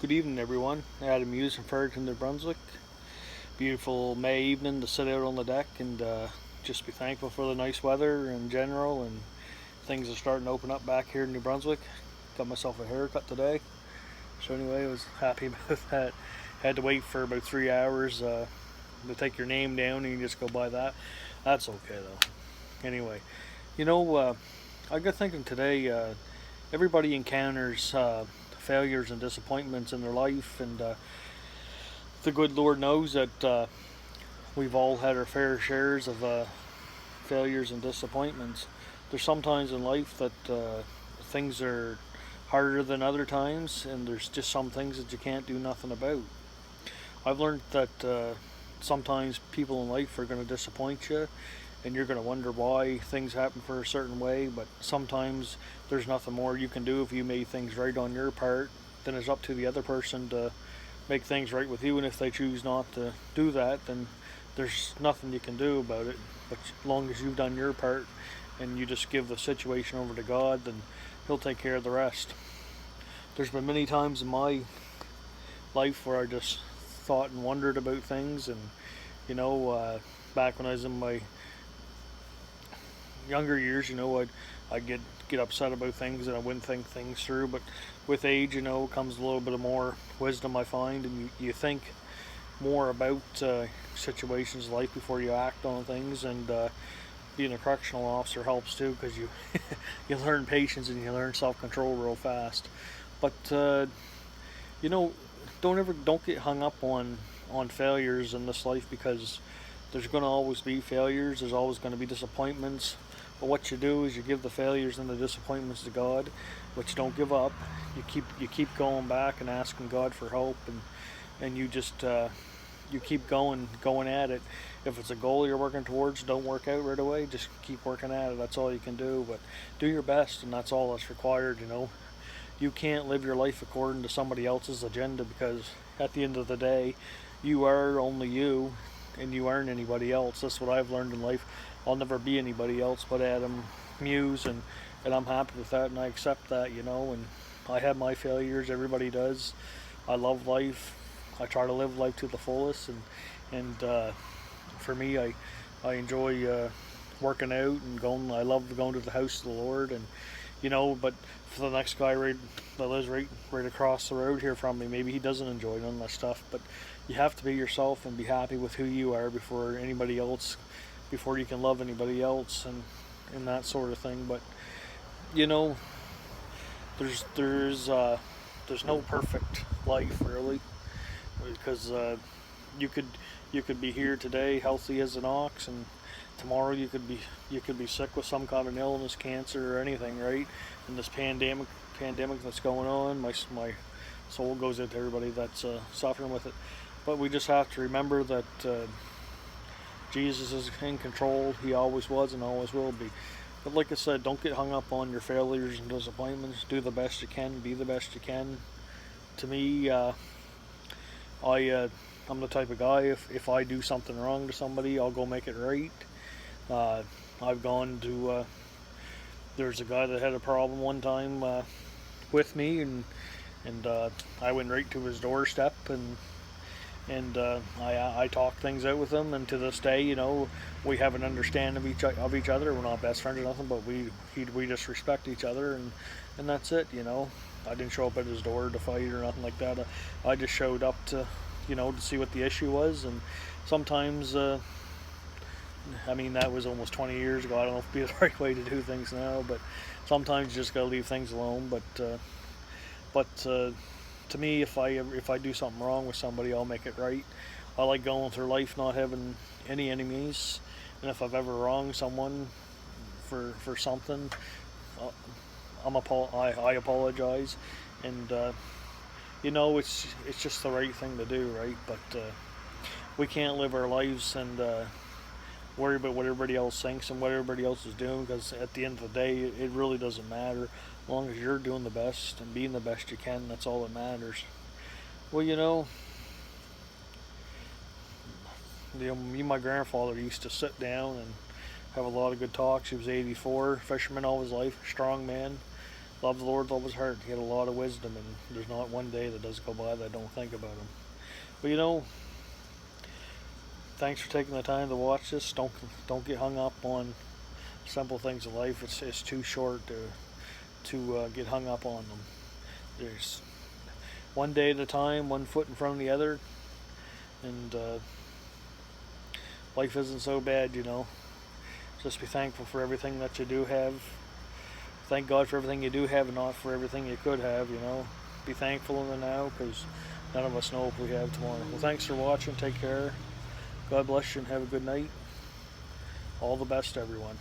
Good evening, everyone. Adam Hughes from Fredericton, New Brunswick. Beautiful May evening to sit out on the deck and just be thankful for the nice weather in general, and things are starting to open up back here in New Brunswick. Got myself a haircut today, so anyway, I was happy about that. Had to wait for about 3 hours to take your name down, and you just go by that. That's okay though. Anyway, you know, I got thinking today. Everybody encounters failures and disappointments in their life, and the good Lord knows that we've all had our fair shares of failures and disappointments. There's sometimes in life that things are harder than other times, and there's just some things that you can't do nothing about. I've learned that sometimes people in life are going to disappoint you, and you're going to wonder why things happen for a certain way, but sometimes there's nothing more you can do if you made things right on your part. Then it's up to the other person to make things right with you, and if they choose not to do that, then there's nothing you can do about it. But as long as you've done your part and you just give the situation over to God, then He'll take care of the rest. There's been many times in my life where I just thought and wondered about things, and back when I was in my younger years, I'd get upset about things and I wouldn't think things through. But with age, comes a little bit of more wisdom, I find, and you think more about situations in life before you act on things. And being a correctional officer helps too, because you you learn patience and you learn self-control real fast. But you know, don't get hung up on failures in this life, because there's going to always be failures. There's always going to be disappointments. But what you do is you give the failures and the disappointments to God, but you don't give up. You keep going back and asking God for help, and you just you keep going at it. If it's a goal you're working towards, don't work out right away. Just keep working at it. That's all you can do. But do your best, and that's all that's required. You can't live your life according to somebody else's agenda, because at the end of the day, you are only you, and you aren't anybody else. That's what I've learned in life. I'll never be anybody else but Adam Muse, and I'm happy with that, and I accept that, and I have my failures. Everybody does. I love life. I try to live life to the fullest, and for me, I enjoy working out and going. I love going to the house of the Lord, and but for the next guy that lives right across the road here from me, maybe he doesn't enjoy none of that stuff. But you have to be yourself and be happy with who you are before anybody else, before you can love anybody else, and that sort of thing. But you know, there's no perfect life really, because you could you could be here today healthy as an ox, and tomorrow you could be sick with some kind of illness, cancer or anything, right? And this pandemic that's going on, my soul goes out to everybody that's suffering with it. But we just have to remember that Jesus is in control. He always was and always will be. But like I said, don't get hung up on your failures and disappointments. Do the best you can. Be the best you can. To me, I'm the type of guy, if I do something wrong to somebody, I'll go make it right. Uh, I've gone to there's a guy that had a problem one time with me, and I went right to his doorstep, and I talked things out with him, and to this day, we have an understanding of each other. We're not best friends or nothing, but we just respect each other, and that's it. I didn't show up at his door to fight or nothing like that. I just showed up to see what the issue was, and sometimes. I mean, that was almost 20 years ago. I don't know if it'd be the right way to do things now, but sometimes you just gotta leave things alone. But to me, if I do something wrong with somebody, I'll make it right. I like going through life not having any enemies, and if I've ever wronged someone for something, uh, I apologize, and it's just the right thing to do, right? But we can't live our lives and worry about what everybody else thinks and what everybody else is doing, because at the end of the day, it really doesn't matter. As long as you're doing the best and being the best you can, that's all that matters. Well, me and my grandfather used to sit down and have a lot of good talks. He was 84, fisherman all his life, strong man, Love the Lord with all his heart. He had a lot of wisdom, and there's not one day that does go by that I don't think about him. But you know, thanks for taking the time to watch this. Don't get hung up on simple things of life. It's too short to get hung up on them. There's one day at a time, one foot in front of the other, and life isn't so bad, you know. Just be thankful for everything that you do have. Thank God for everything you do have and not for everything you could have, you know. Be thankful in the now, because none of us know if we have tomorrow. Well, thanks for watching. Take care. God bless you and have a good night. All the best, everyone.